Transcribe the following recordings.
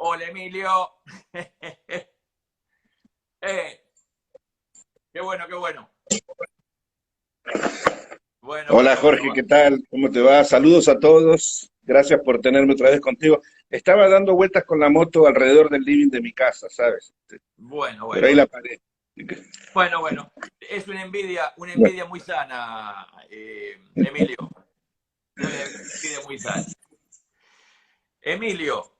Hola, Emilio. Eh, qué bueno, qué bueno. Bueno, Hola bueno, bueno. Jorge, ¿qué tal? ¿Cómo te va? Saludos a todos. Gracias por tenerme otra vez contigo. Estaba dando vueltas con la moto alrededor del living de mi casa, ¿sabes? Bueno, Pero bueno, ahí la bueno. paré. Bueno, bueno. Es una envidia muy sana, Emilio. Una envidia muy sana. Emilio,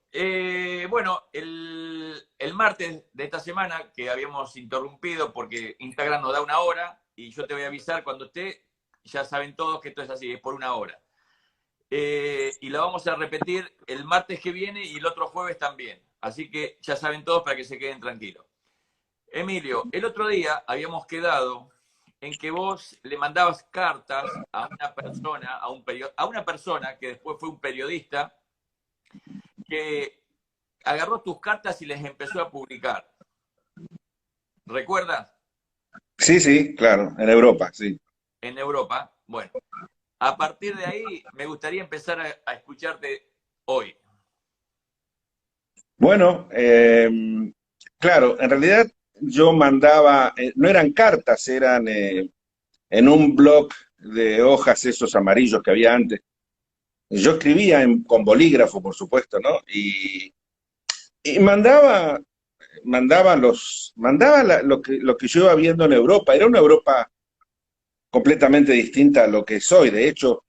bueno, el martes de esta semana que habíamos interrumpido porque Instagram nos da una hora y yo te voy a avisar cuando esté, ya saben todos que esto es así, es por una hora. Y lo vamos a repetir el martes que viene y el otro jueves también. Así que ya saben todos para que se queden tranquilos. Emilio, el otro día habíamos quedado en que vos le mandabas cartas a una persona, a una persona que después fue un periodista, que agarró tus cartas y les empezó a publicar. ¿Recuerdas? Sí, sí, claro, en Europa, sí. En Europa. Bueno, a partir de ahí me gustaría empezar a escucharte hoy. Bueno, claro, en realidad yo mandaba, no eran cartas, eran en un blog de hojas esos amarillos que había antes. Yo escribía con bolígrafo, por supuesto, ¿no? Y mandaba lo que yo iba viendo en Europa. Era una Europa completamente distinta a lo que soy. De hecho,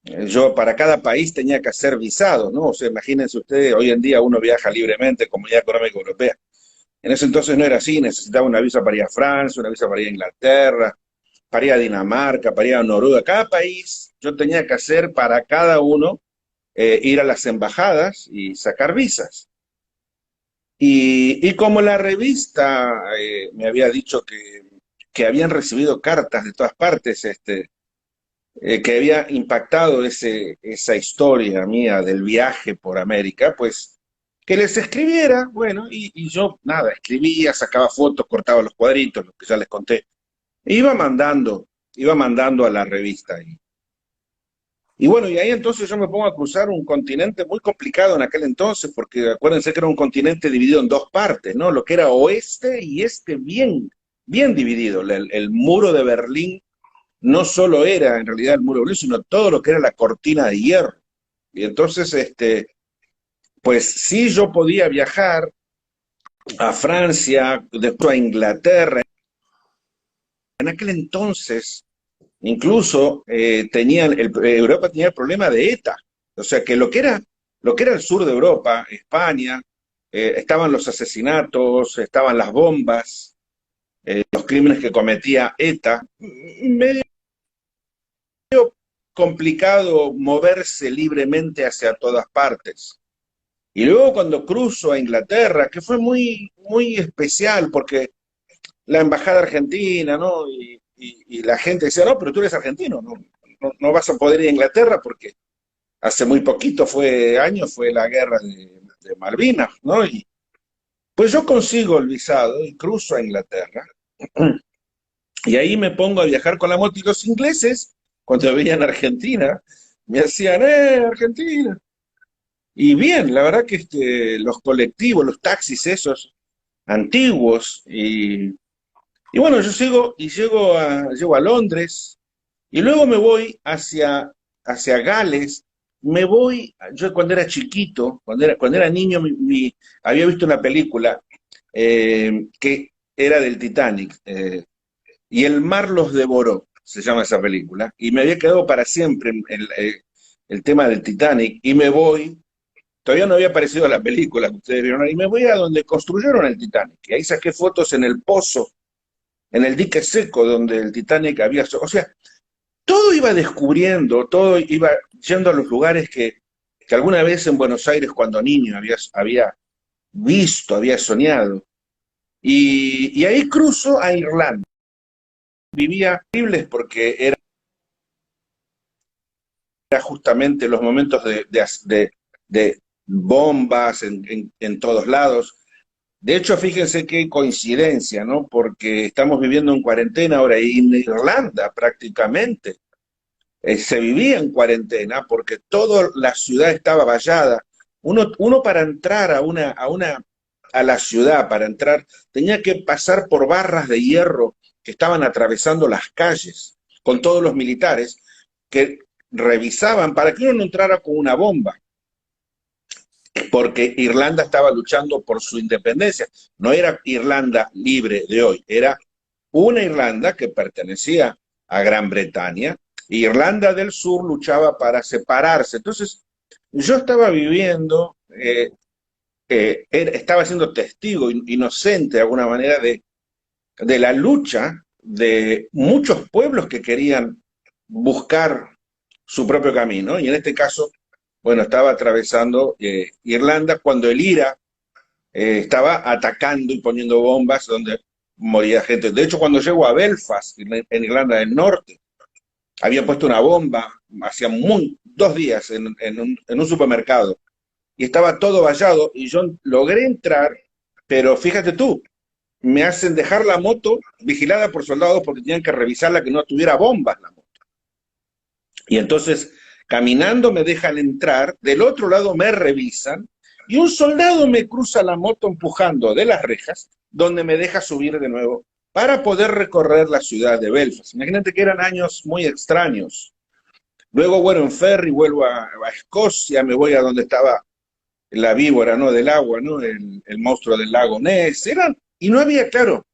yo para cada país tenía que hacer visado, ¿no? O sea, imagínense ustedes, hoy en día uno viaja libremente, Comunidad Económica Europea. En ese entonces no era así, necesitaba una visa para ir a Francia, una visa para ir a Inglaterra, para ir a Dinamarca, para ir a Noruega. Cada país yo tenía que hacer para cada uno, ir a las embajadas y sacar visas. Y como la revista me había dicho que habían recibido cartas de todas partes, que había impactado esa historia mía del viaje por América, pues que les escribiera, bueno, y yo nada, escribía, sacaba fotos, cortaba los cuadritos, lo que ya les conté, e iba mandando a la revista. Y bueno, y ahí entonces yo me pongo a cruzar un continente muy complicado en aquel entonces, porque acuérdense que era un continente dividido en dos partes, ¿no? Lo que era oeste y este bien, bien dividido. El muro de Berlín no solo era en realidad el muro de Berlín, sino todo lo que era la cortina de hierro. Y entonces, pues sí yo podía viajar a Francia, después a Inglaterra. En aquel entonces, incluso Europa tenía el problema de ETA. O sea que lo que era el sur de Europa, España, estaban los asesinatos, estaban las bombas, los crímenes que cometía ETA. Medio complicado moverse libremente hacia todas partes. Y luego cuando cruzo a Inglaterra, que fue muy, muy especial, porque la embajada argentina, ¿no? Y la gente decía, no, pero tú eres argentino, no vas a poder ir a Inglaterra porque hace muy poquito, fue la guerra de Malvinas, ¿no? Y pues yo consigo el visado y cruzo a Inglaterra y ahí me pongo a viajar con la moto y los ingleses, cuando veían Argentina, me hacían, Argentina. Y bien, la verdad que los colectivos, los taxis esos antiguos, y bueno, yo llego a Londres y luego me voy hacia Gales. Yo cuando era chiquito, cuando era niño, había visto una película que era del Titanic, y el mar los devoró, se llama esa película, y me había quedado para siempre el tema del Titanic, y me voy. Todavía no había aparecido la película que ustedes vieron, y me voy a donde construyeron el Titanic, y ahí saqué fotos en el pozo, en el dique seco donde el Titanic había... O sea, todo iba descubriendo, todo iba yendo a los lugares que alguna vez en Buenos Aires cuando niño había visto, había soñado. Y ahí cruzo a Irlanda. Vivía horribles porque era justamente los momentos de bombas en todos lados. De hecho, fíjense qué coincidencia, ¿no? Porque estamos viviendo en cuarentena ahora y en Irlanda prácticamente se vivía en cuarentena porque toda la ciudad estaba vallada. Uno para entrar a la ciudad, para entrar, tenía que pasar por barras de hierro que estaban atravesando las calles, con todos los militares que revisaban para que uno no entrara con una bomba, porque Irlanda estaba luchando por su independencia. No era Irlanda libre de hoy, era una Irlanda que pertenecía a Gran Bretaña, y Irlanda del Sur luchaba para separarse. Entonces, yo estaba viviendo, estaba siendo testigo inocente de alguna manera de la lucha de muchos pueblos que querían buscar su propio camino, y en este caso, bueno, estaba atravesando Irlanda cuando el IRA estaba atacando y poniendo bombas donde moría gente. De hecho, cuando llego a Belfast, en Irlanda del Norte, habían puesto una bomba hacía 2 días en un supermercado, y estaba todo vallado, y yo logré entrar, pero fíjate tú, me hacen dejar la moto vigilada por soldados porque tenían que revisarla que no tuviera bombas la moto. Y entonces, caminando me dejan entrar, del otro lado me revisan, y un soldado me cruza la moto empujando de las rejas, donde me deja subir de nuevo para poder recorrer la ciudad de Belfast. Imagínate que eran años muy extraños. Luego, bueno, en ferry vuelvo a Escocia, me voy a donde estaba la víbora, ¿no? Del agua, ¿no? El monstruo del lago Ness. Y no había, claro,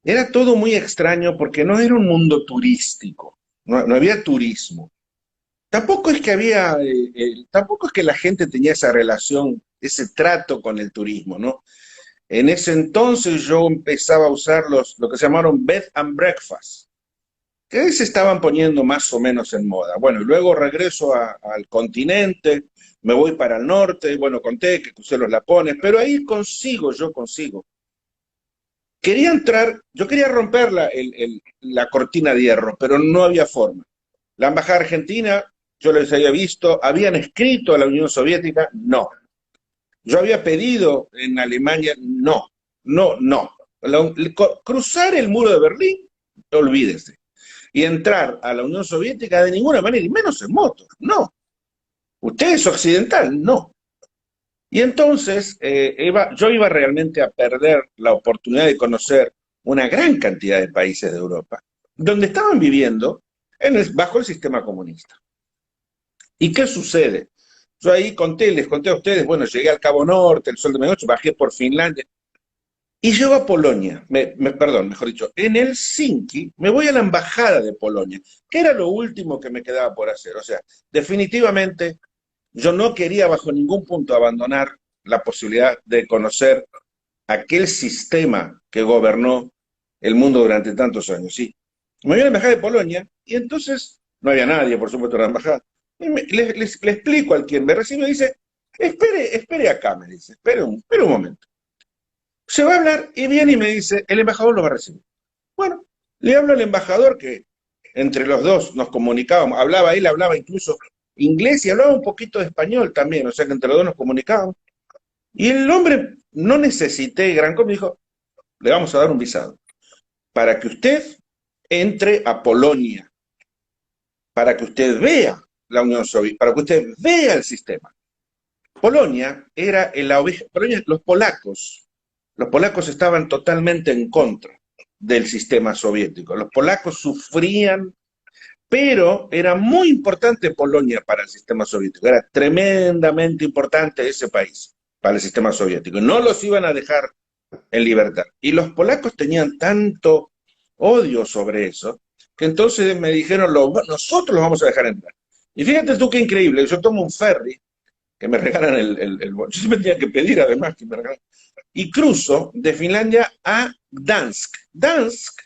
era todo muy extraño porque no era un mundo turístico, no había turismo. Tampoco es que tampoco es que la gente tenía esa relación, ese trato con el turismo, ¿no? En ese entonces yo empezaba a usar lo que se llamaron bed and breakfast, que se estaban poniendo más o menos en moda. Bueno, y luego regreso al continente, me voy para el norte, bueno, conté que crucé los Lapones, pero ahí yo consigo. Quería entrar, yo quería romper la cortina de hierro, pero no había forma. La embajada argentina, yo les había visto, habían escrito a la Unión Soviética, no. Yo había pedido en Alemania, no, no, no. Cruzar el muro de Berlín, olvídese. Y entrar a la Unión Soviética de ninguna manera, y menos en moto, no. Usted es occidental, no. Y entonces yo iba realmente a perder la oportunidad de conocer una gran cantidad de países de Europa, donde estaban viviendo bajo el sistema comunista. ¿Y qué sucede? Yo ahí les conté a ustedes, bueno, llegué al Cabo Norte, el Sol de Medianoche, bajé por Finlandia, y llego a Polonia, perdón, mejor dicho, en Helsinki, me voy a la embajada de Polonia, que era lo último que me quedaba por hacer. O sea, definitivamente yo no quería bajo ningún punto abandonar la posibilidad de conocer aquel sistema que gobernó el mundo durante tantos años. Sí, me voy a la embajada de Polonia, y entonces no había nadie, por supuesto, en la embajada. Y le explico al quien me recibe, y dice, espere acá, me dice, espere un momento. Se va a hablar y viene y me dice, el embajador lo va a recibir. Bueno, le hablo al embajador, que entre los dos nos comunicábamos, él hablaba incluso inglés y hablaba un poquito de español también, o sea que entre los dos nos comunicábamos. Y el hombre, no necesité gran cosa, me dijo, le vamos a dar un visado para que usted entre a Polonia, para que usted vea la Unión Soviética, para que usted vea el sistema. Polonia era la oveja, los polacos estaban totalmente en contra del sistema soviético. Los polacos sufrían, pero era muy importante Polonia para el sistema soviético. Era tremendamente importante ese país para el sistema soviético. No los iban a dejar en libertad. Y los polacos tenían tanto odio sobre eso, que entonces me dijeron, nosotros los vamos a dejar entrar. Y fíjate tú qué increíble, yo tomo un ferry, que me regalan yo siempre tenía que pedir además que me regalan, y cruzo de Finlandia a Gdansk. Gdansk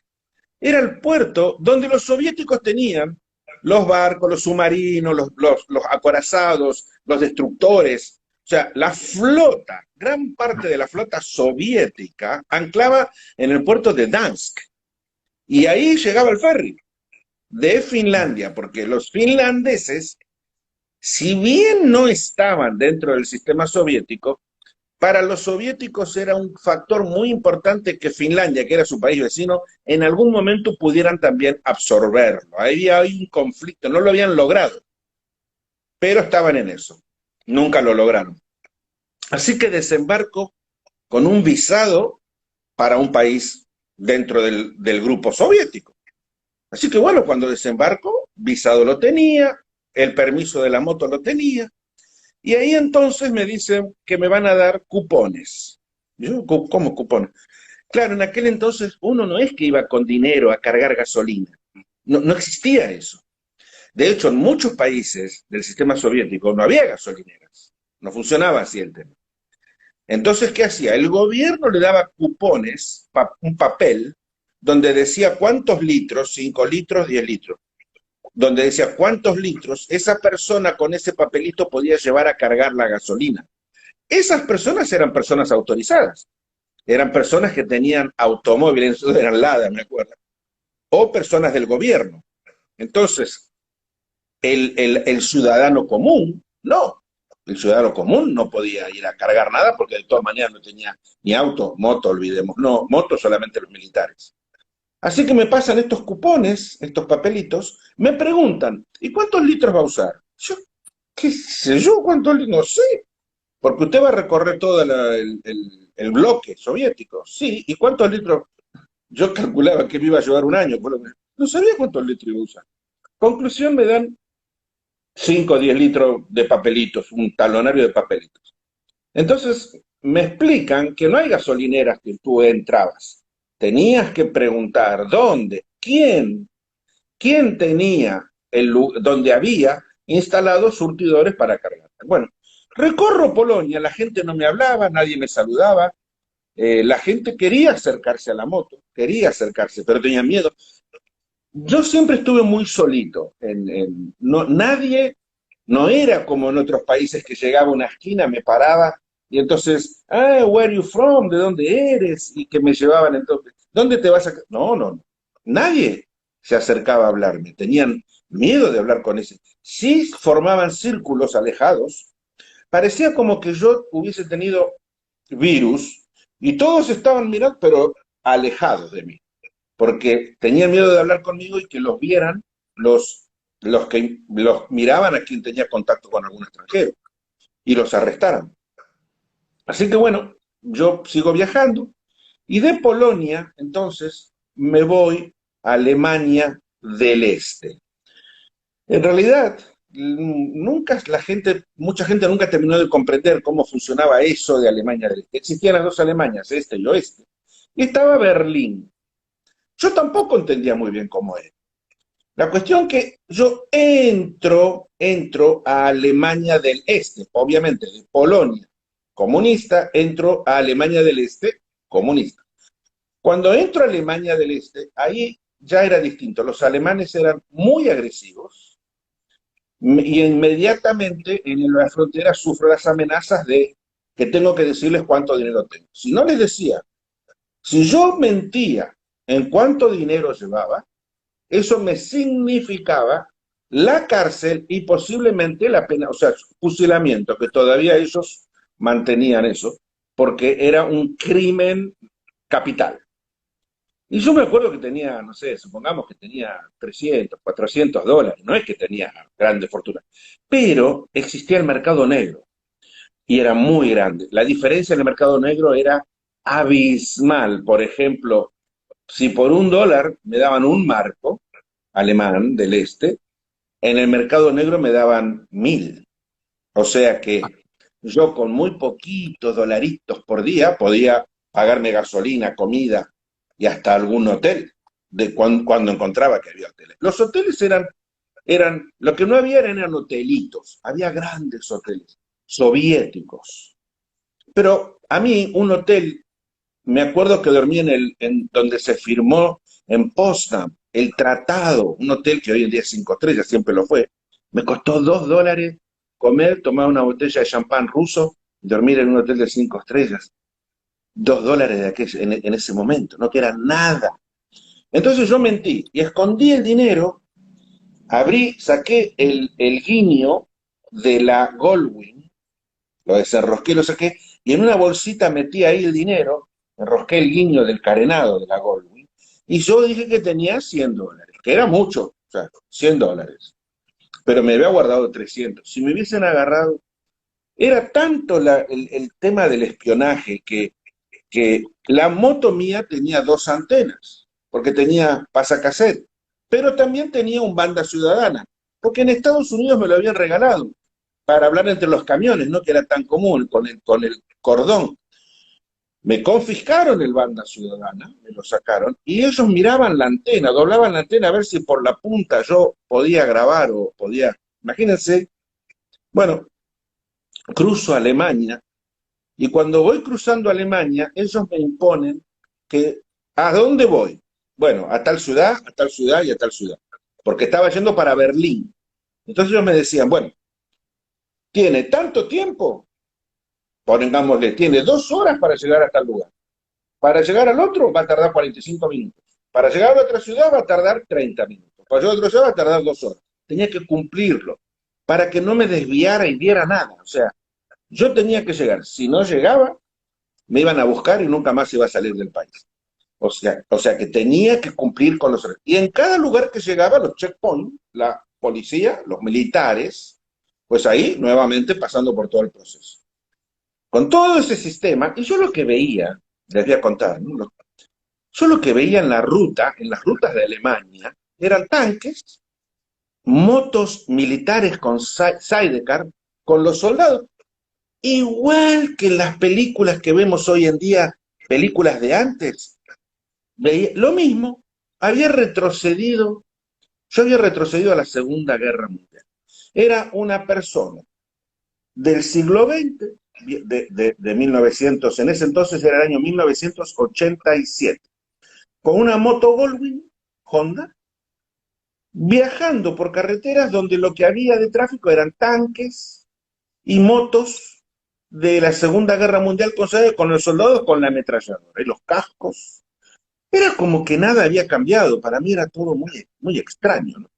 era el puerto donde los soviéticos tenían los barcos, los submarinos, los acorazados, los destructores. O sea, la flota, gran parte de la flota soviética anclaba en el puerto de Gdansk. Y ahí llegaba el ferry de Finlandia, porque los finlandeses, si bien no estaban dentro del sistema soviético, para los soviéticos era un factor muy importante que Finlandia, que era su país vecino, en algún momento pudieran también absorberlo. Ahí hay un conflicto, no lo habían logrado, pero estaban en eso. nunca lo lograron. Así que desembarco con un visado para un país dentro del grupo soviético. Así que bueno, cuando desembarco, visado lo tenía, el permiso de la moto lo tenía, y ahí entonces me dicen que me van a dar cupones. Yo, ¿cómo cupones? Claro, en aquel entonces uno no es que iba con dinero a cargar gasolina. No, no existía eso. De hecho, en muchos países del sistema soviético no había gasolineras. No funcionaba así el tema. Entonces, ¿qué hacía? El gobierno le daba cupones, un papel, donde decía cuántos litros, 5 litros, 10 litros, donde decía cuántos litros esa persona con ese papelito podía llevar a cargar la gasolina. Esas personas eran personas autorizadas, eran personas que tenían automóviles, eran LADA, me acuerdo, o personas del gobierno. Entonces, el ciudadano común, no. El ciudadano común no podía ir a cargar nada porque de todas maneras no tenía ni auto, moto, olvidemos. No, moto solamente los militares. Así que me pasan estos cupones, estos papelitos, me preguntan, ¿y cuántos litros va a usar? Yo, ¿qué sé yo cuántos litros? No sé, porque usted va a recorrer todo el bloque soviético. Sí, ¿y cuántos litros? Yo calculaba que me iba a llevar un año, por lo menos. No sabía cuántos litros iba a usar. Conclusión, me dan 5 o 10 litros de papelitos, un talonario de papelitos. Entonces me explican que no hay gasolineras que tú entrabas. Tenías que preguntar dónde, quién tenía donde había instalados surtidores para cargar. Bueno, recorro Polonia, la gente no me hablaba, nadie me saludaba, la gente quería acercarse a la moto, quería acercarse, pero tenía miedo. Yo siempre estuve muy solito. No, nadie, no era como en otros países que llegaba a una esquina, me paraba y entonces, where are you from? ¿De dónde eres? Y que me llevaban entonces, ¿dónde te vas a...? No, no, no. Nadie se acercaba a hablarme. Tenían miedo de hablar con ese. Sí formaban círculos alejados. Parecía como que yo hubiese tenido virus y todos estaban mirando, pero alejados de mí porque tenían miedo de hablar conmigo y que los vieran los que los miraban a quien tenía contacto con algún extranjero y los arrestaran. Así que bueno, yo sigo viajando y de Polonia entonces me voy a Alemania del Este. En realidad, nunca mucha gente nunca terminó de comprender cómo funcionaba eso de Alemania del Este. Existían las dos Alemanias, este y oeste. Y estaba Berlín. Yo tampoco entendía muy bien cómo era. La cuestión que yo entro a Alemania del Este, obviamente de Polonia comunista, entro a Alemania del Este comunista. Cuando entro a Alemania del Este, ahí ya era distinto. Los alemanes eran muy agresivos y inmediatamente en la frontera sufro las amenazas de que tengo que decirles cuánto dinero tengo. Si no les decía, si yo mentía en cuánto dinero llevaba, eso me significaba la cárcel y posiblemente la pena, o sea, fusilamiento, que todavía ellos mantenían eso, porque era un crimen capital. Y yo me acuerdo que tenía, no sé, supongamos que tenía 300, $400, no es que tenía grande fortuna, pero existía el mercado negro y era muy grande. La diferencia en el mercado negro era abismal. Por ejemplo, si por $1 me daban un marco alemán del este, en el mercado negro me daban 1.000. O sea que yo con muy poquitos dolaritos por día podía pagarme gasolina, comida y hasta algún hotel de cuando encontraba que había hoteles. Los hoteles lo que no había eran hotelitos, había grandes hoteles soviéticos. Pero a mí un hotel, me acuerdo que dormí en donde se firmó en Potsdam el tratado, un hotel que hoy en día es 5 estrellas, siempre lo fue. Me costó $2 comer, tomar una botella de champán ruso y dormir en un hotel de 5 estrellas. $2 de en ese momento, no que era nada. Entonces yo mentí y escondí el dinero, saqué el guiño de la Goldwyn, lo desenrosqué, lo saqué, y en una bolsita metí ahí el dinero, enrosqué el guiño del carenado de la Goldwyn, y yo dije que tenía $100, que era mucho, o sea, $100, pero me había guardado 300. Si me hubiesen agarrado, Era tanto el tema del espionaje que la moto mía tenía dos antenas, porque tenía pasacassette, pero también tenía un banda ciudadana, porque en Estados Unidos me lo habían regalado para hablar entre los camiones, no que era tan común con el cordón. Me confiscaron el banda ciudadana, me lo sacaron, y ellos miraban la antena, doblaban la antena a ver si por la punta yo podía grabar o podía. Imagínense, bueno, cruzo Alemania, y cuando voy cruzando Alemania, ellos me imponen que, ¿a dónde voy? Bueno, a tal ciudad y a tal ciudad, porque estaba yendo para Berlín. Entonces ellos me decían, bueno, tiene tanto tiempo, pongámosle, tiene 2 horas para llegar a tal lugar. Para llegar al otro va a tardar 45 minutos. Para llegar a la otra ciudad va a tardar 30 minutos. Para llegar a otra ciudad va a tardar 2 horas. Tenía que cumplirlo para que no me desviara y diera nada. O sea, yo tenía que llegar. Si no llegaba, me iban a buscar y nunca más iba a salir del país. O sea que tenía que cumplir con los... Y en cada lugar que llegaba, los checkpoints, la policía, los militares, pues ahí nuevamente pasando por todo el proceso. Con todo ese sistema, y yo lo que veía, les voy a contar, ¿no? Yo lo que veía en la ruta, en las rutas de Alemania, eran tanques, motos militares con sidecar, con los soldados, igual que en las películas que vemos hoy en día, películas de antes, veía lo mismo, yo había retrocedido a la Segunda Guerra Mundial. Era una persona del siglo XX, de 1900, en ese entonces era el año 1987, con una moto Goldwing Honda, viajando por carreteras donde lo que había de tráfico eran tanques y motos de la Segunda Guerra Mundial con los soldados con la ametralladora y los cascos. Era como que nada había cambiado, para mí era todo muy, muy extraño, ¿no?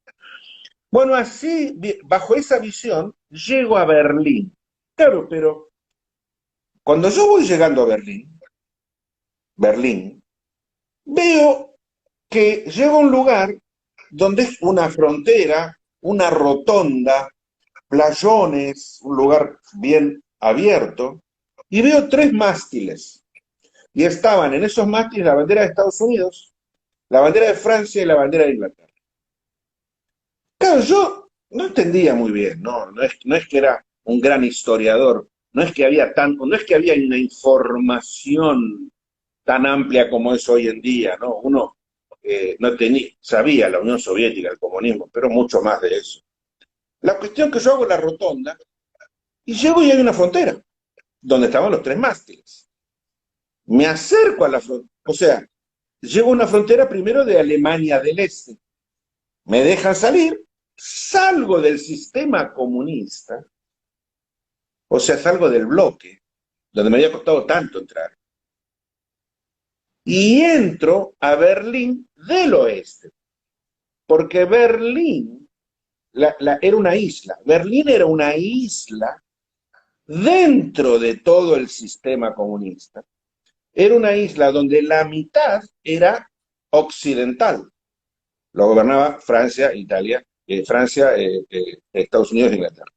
Bueno, así, bajo esa visión, llego a Berlín. Claro, pero cuando yo voy llegando a Berlín, veo que llego a un lugar donde es una frontera, una rotonda, playones, un lugar bien abierto, y veo 3 mástiles. Y estaban en esos mástiles la bandera de Estados Unidos, la bandera de Francia y la bandera de Inglaterra. Claro, yo no entendía muy bien, no es que era un gran historiador, no es que había una información tan amplia como es hoy en día, ¿no? Uno no tenía, sabía la Unión Soviética, el comunismo, pero mucho más de eso. La cuestión que yo hago la rotonda y llego y hay una frontera, donde estaban los 3 mástiles. Me acerco a la frontera, o sea, llego a una frontera primero de Alemania del Este. Me dejan salir, salgo del sistema comunista, o sea, salgo del bloque, donde me había costado tanto entrar, y entro a Berlín del Oeste, porque Berlín era una isla. Berlín era una isla dentro de todo el sistema comunista. Era una isla donde la mitad era occidental. Lo gobernaba Francia, Italia, Francia, Estados Unidos e Inglaterra.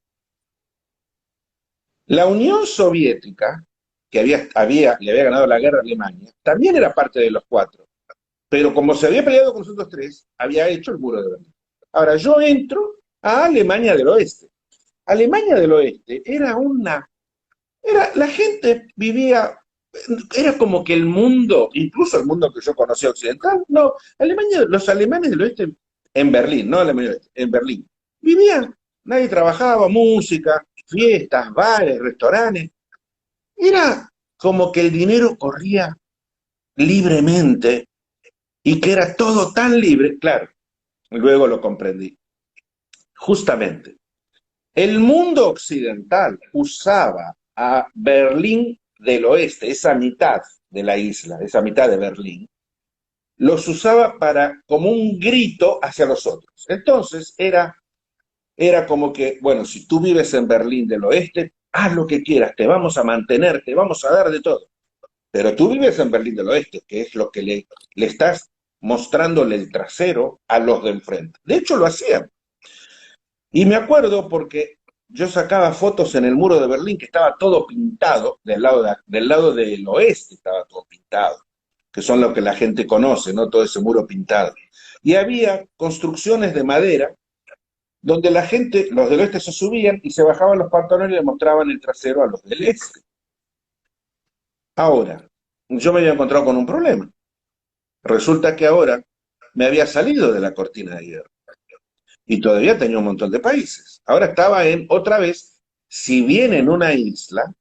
La Unión Soviética, que le había ganado la guerra a Alemania, también era parte de los 4. Pero como se había peleado con los otros 3, había hecho el muro de Berlín. Ahora, yo entro a Alemania del Oeste. Alemania del Oeste la gente vivía, era como que el mundo, incluso el mundo que yo conocía occidental, no, los alemanes del Oeste, en Berlín, no Alemania del Oeste, en Berlín, vivían, nadie trabajaba, música, fiestas, bares, restaurantes, era como que el dinero corría libremente y que era todo tan libre, claro, luego lo comprendí. Justamente, el mundo occidental usaba a Berlín del Oeste, esa mitad de la isla, esa mitad de Berlín, los usaba como un grito hacia los otros. Entonces era como que, bueno, si tú vives en Berlín del Oeste, haz lo que quieras, te vamos a mantener, te vamos a dar de todo. Pero tú vives en Berlín del Oeste, que es lo que le estás mostrándole el trasero a los de enfrente. De hecho, lo hacían. Y me acuerdo porque yo sacaba fotos en el muro de Berlín, que estaba todo pintado, del lado del oeste estaba todo pintado, que son lo que la gente conoce, ¿no? Todo ese muro pintado. Y había construcciones de madera donde la gente, los del oeste se subían y se bajaban los pantalones y le mostraban el trasero a los del este. Ahora, yo me había encontrado con un problema. Resulta que ahora me había salido de la cortina de hierro y todavía tenía un montón de países. Ahora estaba otra vez, si bien en una isla,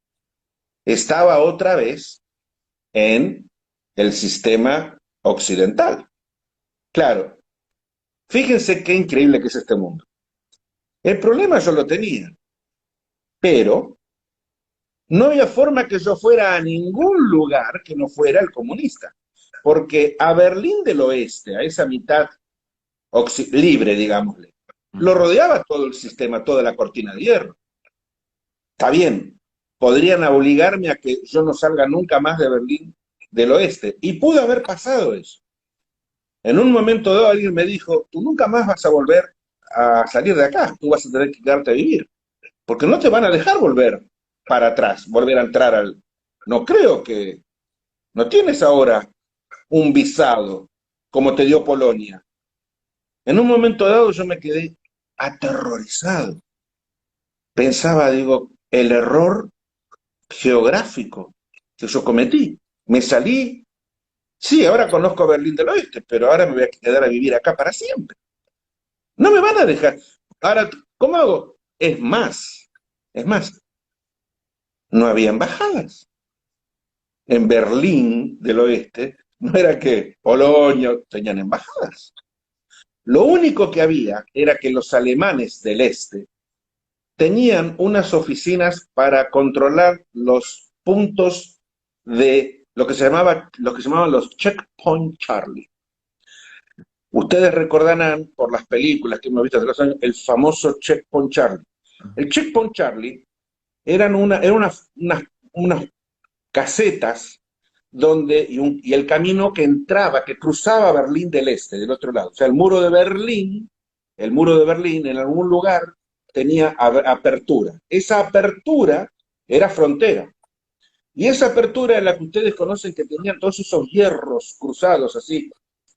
estaba otra vez en el sistema occidental. Claro, fíjense qué increíble que es este mundo. El problema yo lo tenía, pero no había forma que yo fuera a ningún lugar que no fuera el comunista, porque a Berlín del Oeste, a esa mitad libre, digámosle, lo rodeaba todo el sistema, toda la cortina de hierro. Está bien, podrían obligarme a que yo no salga nunca más de Berlín del Oeste, y pudo haber pasado eso. En un momento dado alguien me dijo, tú nunca más vas a volver a salir de acá, tú vas a tener que quedarte a vivir, porque no te van a dejar volver para atrás, volver a entrar al... No creo que... No tienes ahora un visado como te dio Polonia. En un momento dado yo me quedé aterrorizado. Pensaba, digo, el error geográfico que yo cometí. Me salí, sí, ahora conozco Berlín del Oeste, pero ahora me voy a quedar a vivir acá para siempre. No me van a dejar. Ahora, ¿cómo hago? Es más, no había embajadas. En Berlín del Oeste no era que Polonia tenían embajadas. Lo único que había era que los alemanes del este tenían unas oficinas para controlar los puntos de lo que se llamaban los Checkpoint Charlie. Ustedes recordarán por las películas que hemos visto hace los años el famoso Checkpoint Charlie. El Checkpoint Charlie eran unas casetas donde, y el camino que entraba, que cruzaba Berlín del Este, del otro lado. O sea, el muro de Berlín en algún lugar tenía apertura. Esa apertura era frontera. Y esa apertura es la que ustedes conocen, que tenían todos esos hierros cruzados así,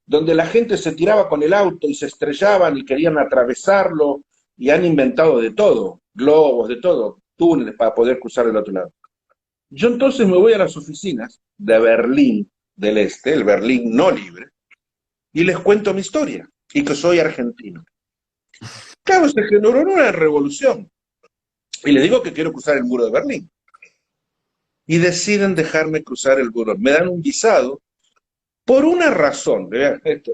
donde la gente se tiraba con el auto y se estrellaban y querían atravesarlo, y han inventado de todo, globos, de todo, túneles para poder cruzar el otro lado. Yo entonces me voy a las oficinas de Berlín del Este, el Berlín no libre, y les cuento mi historia, y que soy argentino. Claro, se generó una revolución, y les digo que quiero cruzar el muro de Berlín. Y deciden dejarme cruzar el muro. Me dan un visado por una razón.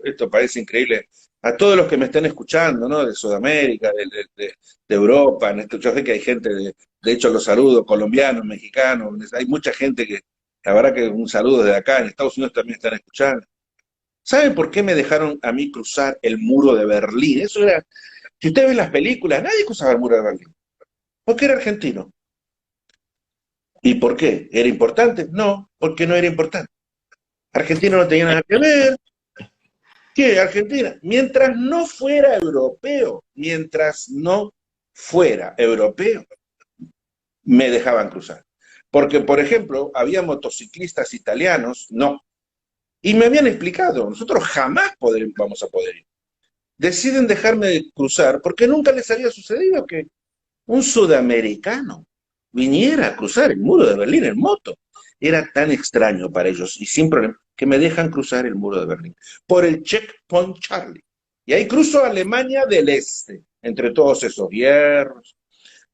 Esto parece increíble. A todos los que me estén escuchando, ¿no? De Sudamérica, de Europa, yo sé que hay gente, de hecho los saludo, colombianos, mexicanos, hay mucha gente que, la verdad que un saludo desde acá, en Estados Unidos también están escuchando. ¿Saben por qué me dejaron a mí cruzar el muro de Berlín? Eso era, si ustedes ven las películas, nadie cruzaba el muro de Berlín, porque era argentino. ¿Y por qué? ¿Era importante? No, porque no era importante. Argentina no tenía nada que ver. ¿Qué? Argentina. Mientras no fuera europeo, me dejaban cruzar. Porque, por ejemplo, había motociclistas italianos, no. Y me habían explicado, nosotros jamás vamos a poder ir. Deciden dejarme cruzar porque nunca les había sucedido que un sudamericano viniera a cruzar el muro de Berlín en moto. Era tan extraño para ellos y sin problema que me dejan cruzar el muro de Berlín por el Checkpoint Charlie. Y ahí cruzo a Alemania del Este, entre todos esos hierros.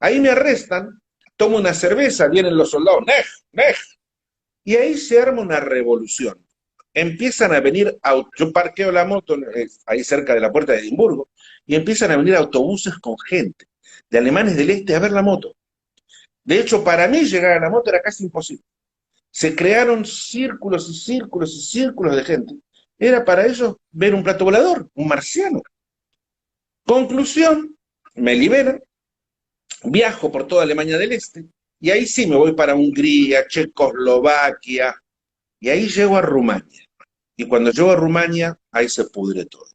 Ahí me arrestan, tomo una cerveza, vienen los soldados, ¡nej! ¡nej! Y ahí se arma una revolución. Empiezan a venir, yo parqueo la moto ahí cerca de la puerta de Edimburgo, y empiezan a venir autobuses con gente de alemanes del Este a ver la moto. De hecho, para mí llegar a la moto era casi imposible. Se crearon círculos y círculos y círculos de gente. Era para ellos ver un plato volador, un marciano. Conclusión, me liberan, viajo por toda Alemania del Este, y ahí sí me voy para Hungría, Checoslovaquia, y ahí llego a Rumania. Y cuando llego a Rumania, ahí se pudre todo.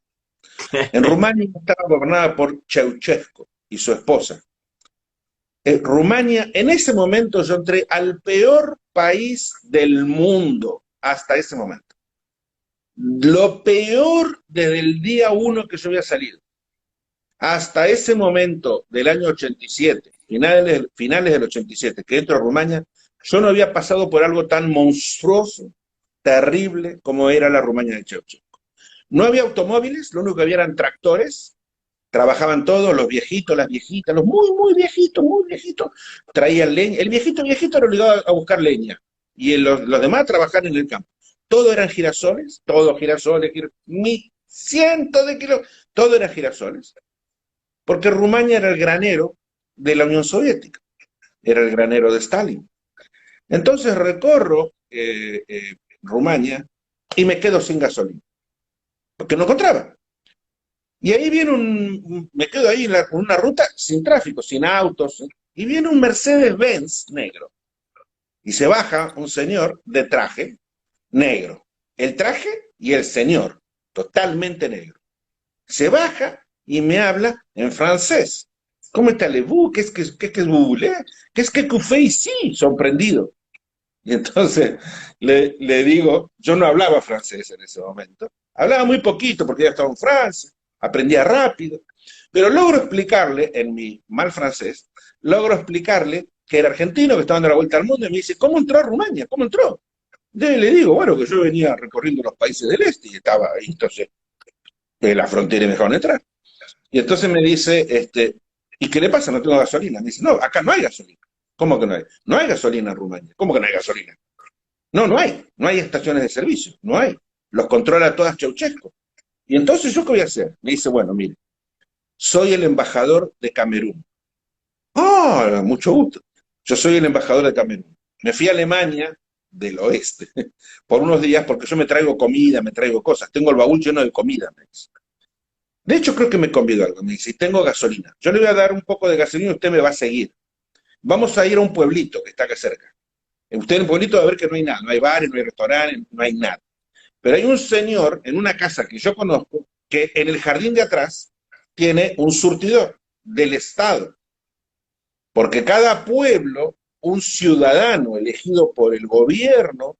En Rumania estaba gobernada por Ceausescu y su esposa. Rumania, en ese momento yo entré al peor país del mundo, hasta ese momento. Lo peor desde el día uno que yo había salido. Hasta ese momento del año 87, finales del 87, que entro a Rumania, yo no había pasado por algo tan monstruoso, terrible, como era la Rumania de Ceausescu. No había automóviles, lo único que había eran tractores, trabajaban todos, los viejitos, las viejitas, los muy viejitos, traían leña. El viejito era obligado a buscar leña, y los demás trabajaban en el campo. Todo eran girasoles, cientos de kilos, todo eran girasoles. Porque Rumania era el granero de la Unión Soviética, era el granero de Stalin. Entonces recorro Rumania y me quedo sin gasolina, porque no encontraba. Y ahí me quedo ahí en una ruta sin tráfico, sin autos, y viene un Mercedes-Benz negro. Y se baja un señor de traje negro. El traje y el señor, totalmente negro. Se baja y me habla en francés. ¿Cómo está vous? ¿Qué es que vous voulez? ¿Qué es que vous faites ici? Sorprendido. Y entonces le digo, yo no hablaba francés en ese momento. Hablaba muy poquito porque ya estaba en Francia, aprendía rápido. Pero logro explicarle, en mi mal francés, logro explicarle que era argentino, que estaba dando la vuelta al mundo, y me dice, ¿cómo entró a Rumania? ¿Cómo entró? Entonces le digo, bueno, que yo venía recorriendo los países del este y estaba ahí, entonces, de la frontera y me dejaron entrar. Y entonces me dice, ¿y qué le pasa? No tengo gasolina. Me dice, no, acá no hay gasolina. ¿Cómo que no hay? No hay gasolina en Rumania. ¿Cómo que no hay gasolina? No, no hay. No hay estaciones de servicio. No hay. Los controla todas Ceausescu. Y entonces, ¿yo qué voy a hacer? Me dice, bueno, mire, soy el embajador de Camerún. Ah, mucho gusto. Yo soy el embajador de Camerún. Me fui a Alemania del oeste por unos días porque yo me traigo comida, me traigo cosas. Tengo el baúl lleno de comida, me dice. De hecho, creo que me convidó algo. Me dice, y tengo gasolina. Yo le voy a dar un poco de gasolina y usted me va a seguir. Vamos a ir a un pueblito que está acá cerca. Usted en el pueblito va a ver que no hay nada. No hay bares, no hay restaurantes, no hay nada. Pero hay un señor en una casa que yo conozco que en el jardín de atrás tiene un surtidor del Estado. Porque cada pueblo, un ciudadano elegido por el gobierno,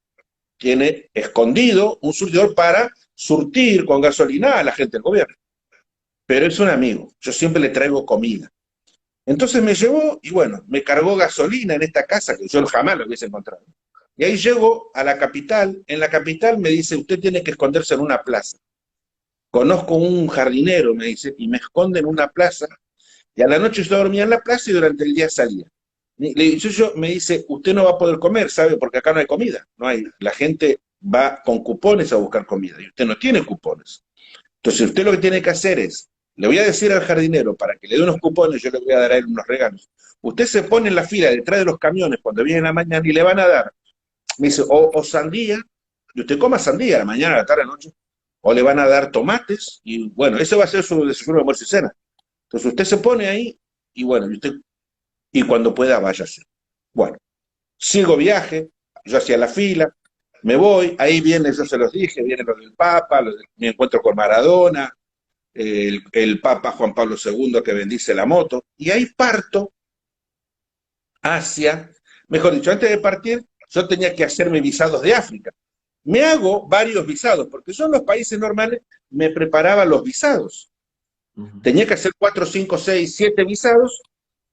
tiene escondido un surtidor para surtir con gasolina a la gente del gobierno. Pero es un amigo, yo siempre le traigo comida. Entonces me llevó y bueno, me cargó gasolina en esta casa que yo jamás lo hubiese encontrado. Y ahí llego a la capital, en la capital me dice, usted tiene que esconderse en una plaza. Conozco un jardinero, me dice, y me esconde en una plaza, y a la noche yo dormía en la plaza y durante el día salía. Me dice, usted no va a poder comer, ¿sabe? Porque acá no hay comida, no hay. La gente va con cupones a buscar comida, y usted no tiene cupones. Entonces usted lo que tiene que hacer es, le voy a decir al jardinero para que le dé unos cupones, yo le voy a dar a él unos regalos. Usted se pone en la fila detrás de los camiones cuando viene en la mañana y le van a dar, me dice, o sandía, y usted coma sandía a la mañana, a la tarde, a la noche, o le van a dar tomates, y bueno, ese va a ser su desayuno, almuerzo y cena. Entonces usted se pone ahí, y bueno, y cuando pueda, váyase. Bueno, sigo viaje, yo hacía la fila, me voy, ahí viene, yo se los dije, viene lo del Papa, mi encuentro con Maradona, el Papa Juan Pablo II que bendice la moto, y ahí parto hacia, mejor dicho, antes de partir, yo tenía que hacerme visados de África. Me hago varios visados, porque yo en los países normales me preparaba los visados. Tenía que hacer 4, 5, 6, 7 visados,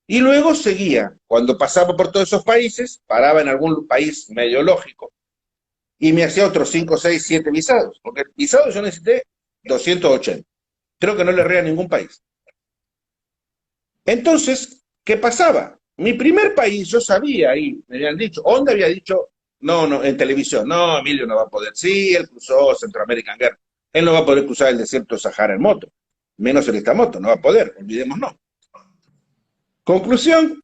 y luego seguía. Cuando pasaba por todos esos países, paraba en algún país medio lógico, y me hacía otros 5, 6, 7 visados, porque visados yo necesité 280. Creo que no le erré a ningún país. Entonces, ¿qué pasaba? Mi primer país, yo sabía ahí, me habían dicho, Honda había dicho, no, en televisión, no, Emilio no va a poder. Sí, él cruzó Centroamérica en guerra. Él no va a poder cruzar el desierto de Sahara en moto. Menos en esta moto, no va a poder, olvidémonos. Conclusión,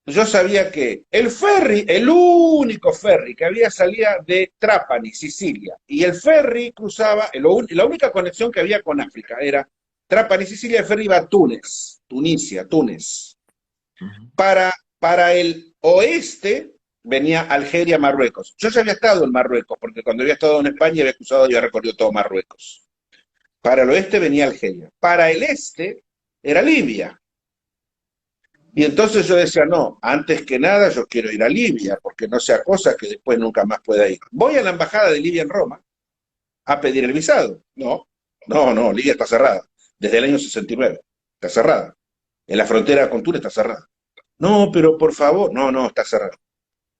yo sabía que el ferry, el único ferry que había salía de Trapani, Sicilia, y el ferry cruzaba, la única conexión que había con África era Trapani, Sicilia, el ferry iba a Túnez, Tunisia, Túnez. Para el oeste venía Algeria, Marruecos. Yo ya había estado en Marruecos, porque cuando había estado en España había cruzado y había recorrido todo Marruecos. Para el oeste venía Algeria. Para el este era Libia. Y entonces yo decía, no, antes que nada yo quiero ir a Libia, porque no sea cosa que después nunca más pueda ir. Voy a la embajada de Libia en Roma a pedir el visado. No, no, no, Libia está cerrada. Desde el año 69. Está cerrada. En la frontera con Túnez está cerrada. No, pero por favor, no, no, está cerrada.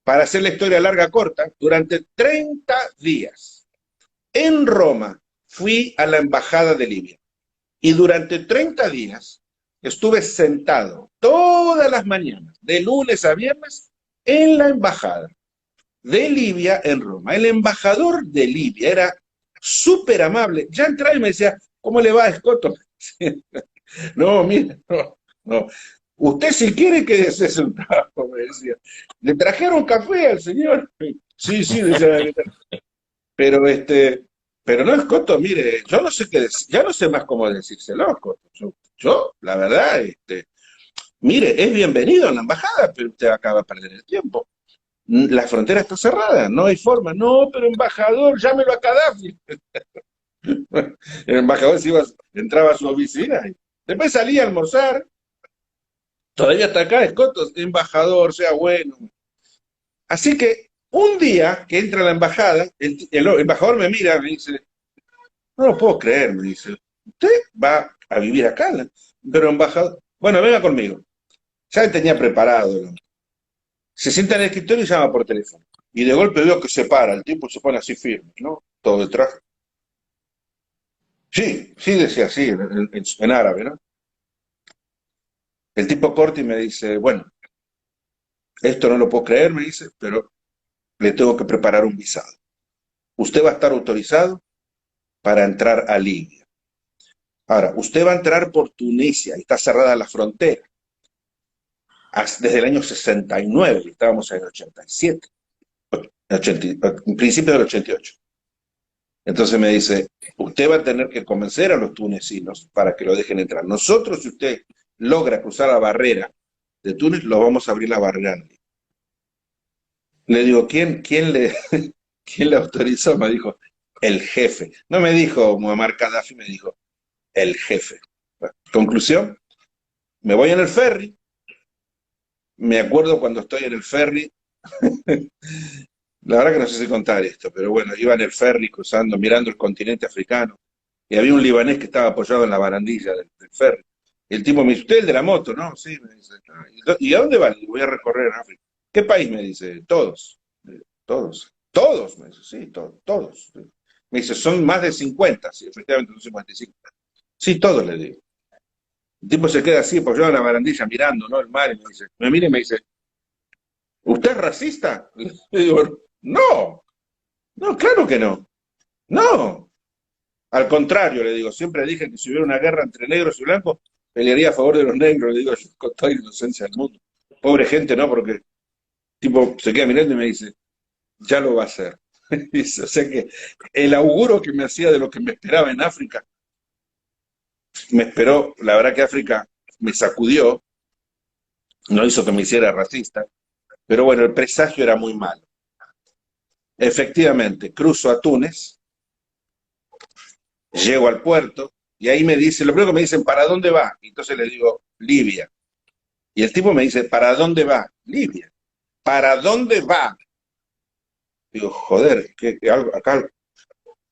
Para hacer la historia larga corta, durante 30 días en Roma fui a la embajada de Libia. Y durante 30 días estuve sentado todas las mañanas, de lunes a viernes, en la embajada de Libia en Roma. El embajador de Libia era súper amable. Ya entraba y me decía, ¿cómo le va, Escoto? No, mire, no, no. Usted si quiere que se un trabajo, me decía. ¿Le trajeron café al señor? Sí, sí, decía. Pero pero no, Escoto, mire, yo no sé qué decir, ya no sé más cómo decírselo, Escoto. La verdad, mire, es bienvenido a la embajada, pero usted acaba de perder el tiempo. La frontera está cerrada, no hay forma. No, pero embajador, llámelo a Gaddafi. El embajador entraba a su oficina y después salía a almorzar. Todavía está acá, Escoto, embajador, sea bueno. Así que un día que entra a la embajada, el embajador me mira y me dice, no lo puedo creer, me dice, usted va a vivir acá, pero embajador, bueno, venga conmigo. Ya tenía preparado. Se sienta en el escritorio y llama por teléfono. Y de golpe veo que se para, el tipo se pone así firme, ¿no? Todo de traje. Sí, sí, decía así, en árabe, ¿no? El tipo corta y me dice, bueno, esto no lo puedo creer, me dice, pero le tengo que preparar un visado. Usted va a estar autorizado para entrar a Libia. Ahora, usted va a entrar por Tunisia, y está cerrada la frontera. Desde el año 69, y estábamos en el 87, en principio del 88. Entonces me dice, usted va a tener que convencer a los tunecinos para que lo dejen entrar. Nosotros, si usted logra cruzar la barrera de Túnez, lo vamos a abrir la barrera. Le digo, ¿quién le autorizó? Me dijo, el jefe. No me dijo Muammar Gaddafi, me dijo, el jefe. Bueno, conclusión, me voy en el ferry. Me acuerdo cuando estoy en el ferry, la verdad que no sé si contar esto, pero bueno, iba en el ferry cruzando, mirando el continente africano, y había un libanés que estaba apoyado en la barandilla del ferry. Y el tipo me dice, ¿usted el de la moto? No, sí, me dice. "Ah, ¿y a dónde van? Voy a recorrer África. ¿Qué país? Me dice, todos. Todos. Todos, me dice, sí, todos. Me dice, son más de 50, sí, efectivamente son 55. Sí, todos, le digo. El tipo se queda así apoyado en la barandilla mirando, ¿no? El mar, y me mira y me dice, ¿usted es racista? Le digo, no, no, claro que no. No, al contrario, le digo, siempre dije que si hubiera una guerra entre negros y blancos, pelearía a favor de los negros, le digo, yo con toda la inocencia del mundo. Pobre gente, ¿no? Porque tipo se queda mirando y me dice, ya lo va a hacer. Dice, o sea que el auguro que me hacía de lo que me esperaba en África, me esperó, la verdad que África me sacudió, no hizo que me hiciera racista, pero bueno, el presagio era muy malo. Efectivamente, cruzo a Túnez, llego al puerto, y ahí me dice, lo primero que me dicen, ¿para dónde va? Y entonces le digo, Libia. Y el tipo me dice, ¿para dónde va? Libia. ¿Para dónde va? Digo, joder, que algo acá.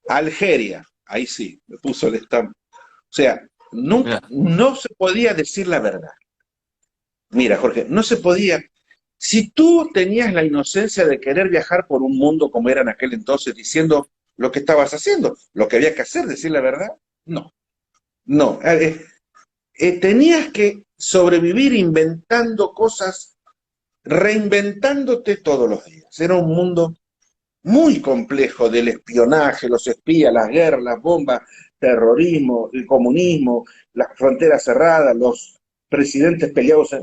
Algeria. Ahí sí, me puso el estampo. O sea, nunca, Mira, no se podía decir la verdad. Mira, Jorge, no se podía. Si tú tenías la inocencia de querer viajar por un mundo como era en aquel entonces, diciendo lo que estabas haciendo, lo que había que hacer, decir la verdad, no, no. Tenías que sobrevivir inventando cosas, reinventándote todos los días. Era un mundo muy complejo del espionaje, los espías, las guerras, las bombas, terrorismo, el comunismo, las fronteras cerradas, los presidentes peleados.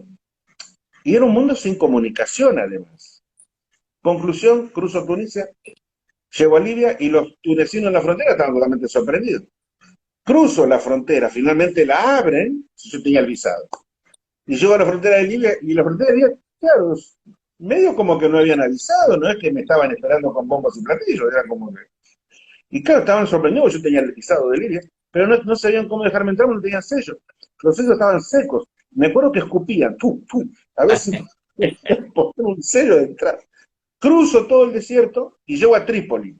Y era un mundo sin comunicación, además. Conclusión, cruzo Tunisia, llego a Libia y los tunecinos en la frontera estaban totalmente sorprendidos. Cruzo la frontera, finalmente la abren, si yo tenía el visado. Y llego a la frontera de Libia y la frontera de Libia, claro, medio como que no habían avisado, no es que me estaban esperando con bombas y platillos, era como que... Y claro, estaban sorprendidos, yo tenía el visado de Libia, pero no sabían cómo dejarme entrar, no tenían sellos. Los sellos estaban secos. me acuerdo que escupían, a ver si poner un cero de entrada. Cruzo todo el desierto y llego a Trípoli,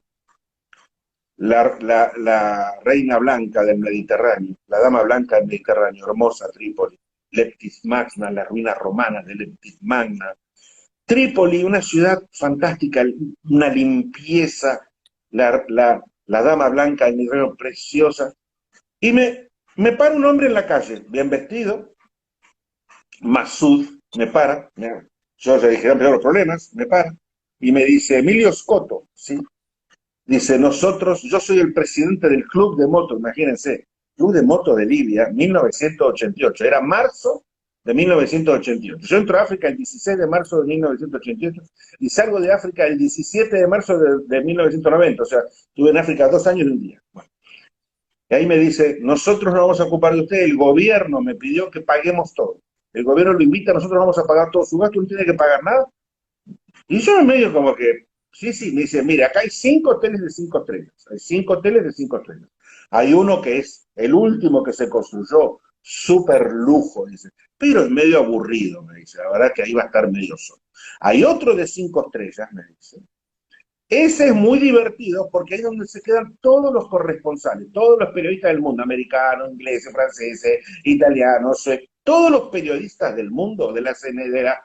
la reina blanca del Mediterráneo, la dama blanca del Mediterráneo, hermosa Trípoli, Leptis Magna, las ruinas romanas de Leptis Magna. Trípoli, una ciudad fantástica, una limpieza, la dama blanca del Mediterráneo preciosa. Y me para un hombre en la calle, bien vestido, Masud, me para, yo ya dije, no tengo problemas, me para, y me dice, Emilio Scotto, ¿sí? Dice, yo soy el presidente del Club de Moto, imagínense, Club de Moto de Libia, 1988, era marzo de 1988. Yo entro a África el 16 de marzo de 1988 y salgo de África el 17 de marzo de 1990, o sea, estuve en África 2 años y un día. Bueno, y ahí me dice, nosotros no vamos a ocupar de usted, el gobierno me pidió que paguemos todo. El gobierno lo invita, nosotros vamos a pagar todo su gasto, no tiene que pagar nada. Y yo en medio como que, sí, me dice, mira, acá hay 5 hoteles de 5 estrellas, hay 5 hoteles de 5 estrellas. Hay uno que es el último que se construyó, súper lujo, dice, pero es medio aburrido, me dice, la verdad que ahí va a estar medio solo. Hay otro de 5 estrellas, me dice. Ese es muy divertido porque ahí es donde se quedan todos los corresponsales, todos los periodistas del mundo, americanos, ingleses, franceses, italianos, todos los periodistas del mundo, de la CNN, de la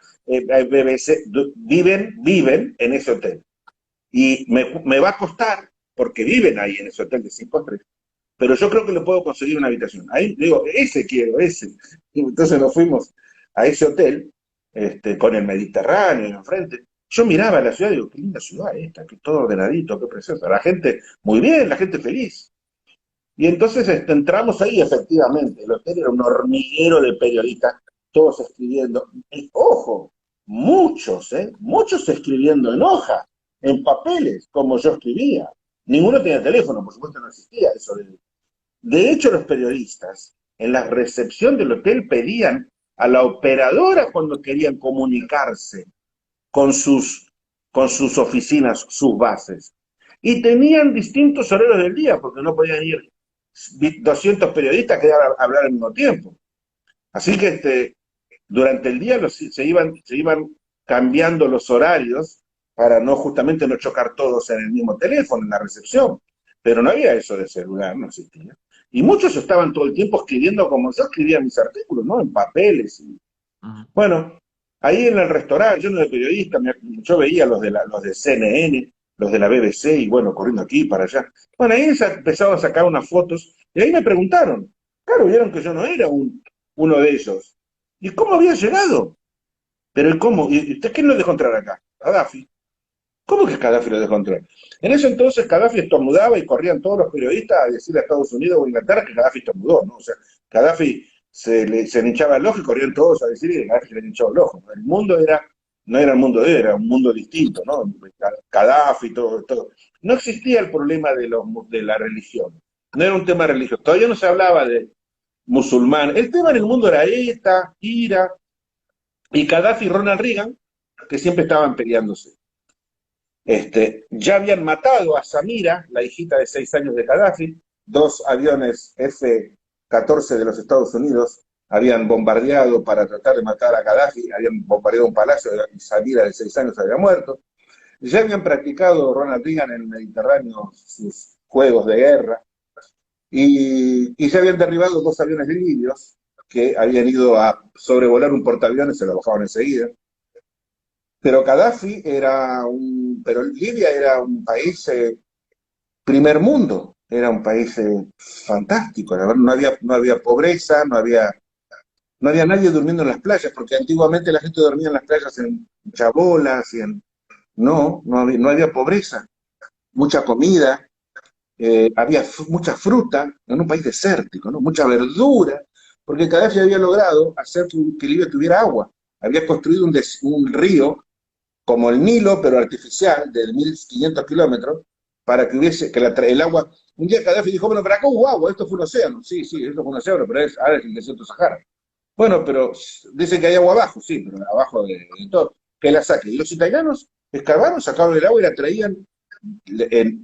BBC, viven en ese hotel. Y me va a costar, porque viven ahí en ese hotel de 5 estrellas, pero yo creo que le puedo conseguir una habitación. Ahí digo, ese quiero, ese. Y entonces nos fuimos a ese hotel, con el Mediterráneo enfrente. Yo miraba la ciudad y digo, qué linda ciudad esta, que todo ordenadito, qué preciosa. La gente, muy bien, la gente feliz. Y entonces entramos ahí, efectivamente. El hotel era un hormiguero de periodistas, todos escribiendo. Y, ojo, muchos escribiendo en hoja, en papeles, como yo escribía. Ninguno tenía teléfono, por supuesto no existía eso. De hecho, los periodistas en la recepción del hotel pedían a la operadora cuando querían comunicarse con sus oficinas, sus bases. Y tenían distintos horarios del día, porque no podían ir 200 periodistas que hablar al mismo tiempo. Así que durante el día se iban cambiando los horarios para justamente no chocar todos en el mismo teléfono, en la recepción. Pero no había eso de celular, no existía. Y muchos estaban todo el tiempo escribiendo como yo escribía mis artículos, ¿no? En papeles. Bueno, ahí en el restaurante, yo no era periodista, yo veía los de CNN, los de la BBC, y bueno, corriendo aquí para allá. Bueno, ahí empezaba a sacar unas fotos, y ahí me preguntaron, claro, vieron que yo no era uno de ellos. ¿Y cómo había llegado? Pero ¿cómo? ¿Y usted quién lo dejó entrar acá? Gaddafi. ¿Cómo que Gaddafi lo dejó entrar? En ese entonces Gaddafi estornudaba y corrían todos los periodistas a decirle a Estados Unidos o Inglaterra que Gaddafi estornudó, ¿no? O sea, Gaddafi se le hinchaba el ojo y corrían todos a decir que Gaddafi le hinchaba el ojo. El mundo no era el mundo de él, era un mundo distinto, ¿no? Gaddafi, todo. No existía el problema de la religión. No era un tema religioso. Todavía no se hablaba de musulmán. El tema en el mundo era ETA, IRA y Gaddafi y Ronald Reagan, que siempre estaban peleándose. Ya habían matado a Samira, la hijita de 6 años de Gaddafi, 2 aviones F-14 de los Estados Unidos habían bombardeado para tratar de matar a Gaddafi, habían bombardeado un palacio y Samira de 6 años había muerto. Ya habían practicado Ronald Reagan en el Mediterráneo sus juegos de guerra y ya habían derribado 2 aviones libios que habían ido a sobrevolar un portaaviones, se lo bajaban enseguida. Pero pero Libia era un país primer mundo, era un país fantástico, la verdad, no había pobreza, no había nadie durmiendo en las playas, porque antiguamente la gente dormía en las playas en chabolas no había pobreza, mucha comida, había mucha fruta, en un país desértico, ¿no? Mucha verdura, porque Gaddafi había logrado hacer que Libia tuviera agua, había construido un río como el Nilo, pero artificial, de 1500 kilómetros, para que el agua. Un día Gaddafi dijo, bueno, pero acá hubo agua, esto fue un océano. Sí, esto fue un océano, pero ahora es el desierto Sahara. Bueno, pero dicen que hay agua abajo, sí, pero abajo de todo. Que la saquen. Y los italianos escarbaron, sacaron el agua y la traían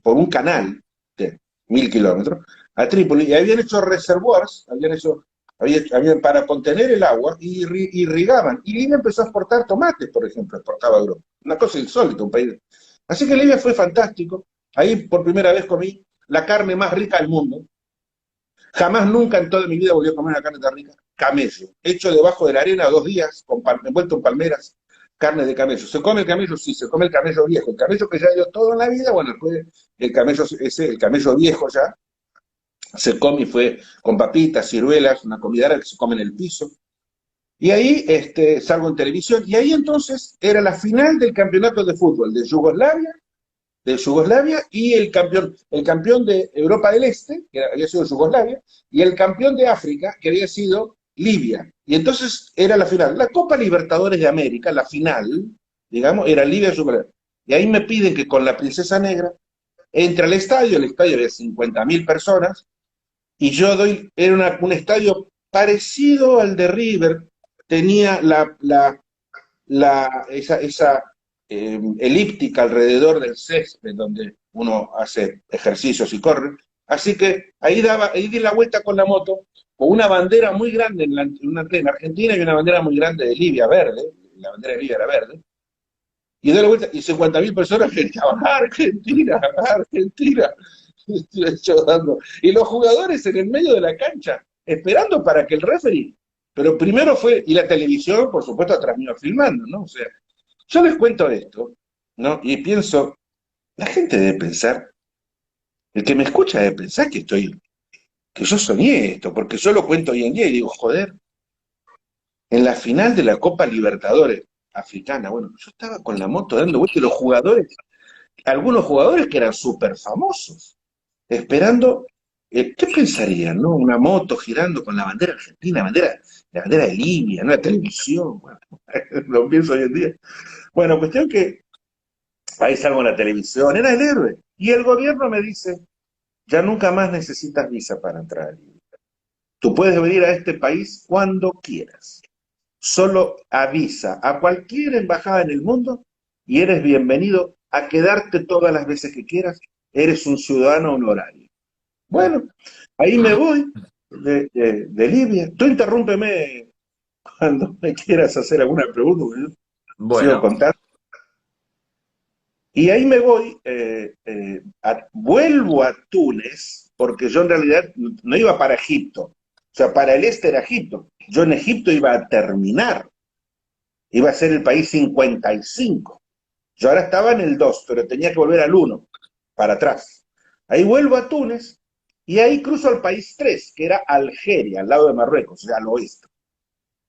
por un canal de 1000 kilómetros a Trípoli, y habían hecho reservoirs, para contener el agua y irrigaban. Y Libia empezó a exportar tomates, por ejemplo, exportaba a Europa. Una cosa insólita, un país. Así que Libia fue fantástico. Ahí por primera vez comí la carne más rica del mundo. Jamás nunca en toda mi vida volví a comer una carne tan rica. Camello, hecho debajo de la arena 2 días, envuelto en palmeras, carne de camello. ¿Se come el camello? Sí, se come el camello viejo. El camello que ya dio todo en la vida, bueno, después el camello viejo ya, se come y fue con papitas, ciruelas, una comida que se come en el piso. Y ahí salgo en televisión, y ahí entonces era la final del campeonato de fútbol de Yugoslavia y el campeón de Europa del Este, que había sido Yugoslavia, y el campeón de África, que había sido Libia. Y entonces era la final. La Copa Libertadores de América, la final, digamos, era Libia-Yugoslavia. Y ahí me piden que con la Princesa Negra entre al estadio, el estadio había 50.000 personas, y yo era un estadio parecido al de River, tenía esa elíptica alrededor del césped donde uno hace ejercicios y corre. Así que ahí di la vuelta con la moto, con una bandera muy grande en Argentina y una bandera muy grande de Libia verde, la bandera de Libia era verde, y doy la vuelta y 50.000 personas gritaban, Argentina, Argentina. Y los jugadores en el medio de la cancha, esperando para que el referee, pero primero fue, y la televisión, por supuesto, atrás mío filmando, ¿no? O sea, yo les cuento esto, ¿no? Y pienso, la gente debe pensar, el que me escucha debe pensar que yo soñé esto, porque yo lo cuento hoy en día y digo, joder, en la final de la Copa Libertadores africana, bueno, yo estaba con la moto dando vueltas y los jugadores, algunos jugadores que eran súper famosos, esperando, ¿qué pensarían, no? Una moto girando con la bandera argentina, la bandera de Libia, ¿no? La televisión, bueno, lo pienso hoy en día. Bueno, cuestión que ahí salgo en la televisión, era el héroe. Y el gobierno me dice, ya nunca más necesitas visa para entrar a Libia. Tú puedes venir a este país cuando quieras. Solo avisa a cualquier embajada en el mundo y eres bienvenido a quedarte todas las veces que quieras. Eres un ciudadano honorario. Bueno, ahí me voy de Libia. Tú interrúmpeme cuando me quieras hacer alguna pregunta, porque yo sigo Bueno, contando. Y ahí me voy, vuelvo a Túnez, porque yo en realidad no iba para Egipto. O sea, para el este era Egipto. Yo en Egipto iba a terminar. Iba a ser el país 55. Yo ahora estaba en el 2, pero tenía que volver al 1, para atrás. Ahí vuelvo a Túnez y ahí cruzo al país 3, que era Algeria, al lado de Marruecos, o sea, al oeste.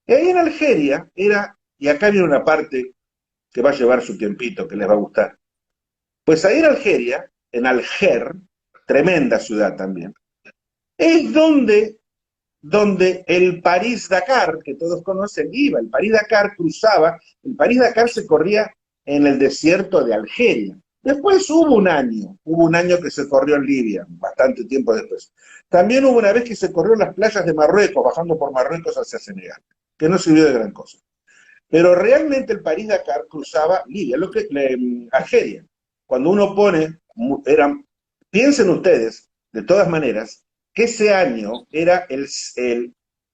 Y ahí en Algeria era, y acá viene una parte que va a llevar su tiempito, que les va a gustar. Pues ahí en Algeria, en Alger, tremenda ciudad también, es donde el París-Dakar, que todos conocen, iba. El París-Dakar cruzaba, el París-Dakar se corría en el desierto de Algeria. Después hubo un año que se corrió en Libia, bastante tiempo después. También hubo una vez que se corrió en las playas de Marruecos, bajando por Marruecos hacia Senegal, que no sirvió de gran cosa. Pero realmente el París-Dakar cruzaba Libia, Algeria. Cuando uno pone, piensen ustedes, de todas maneras, que ese año era el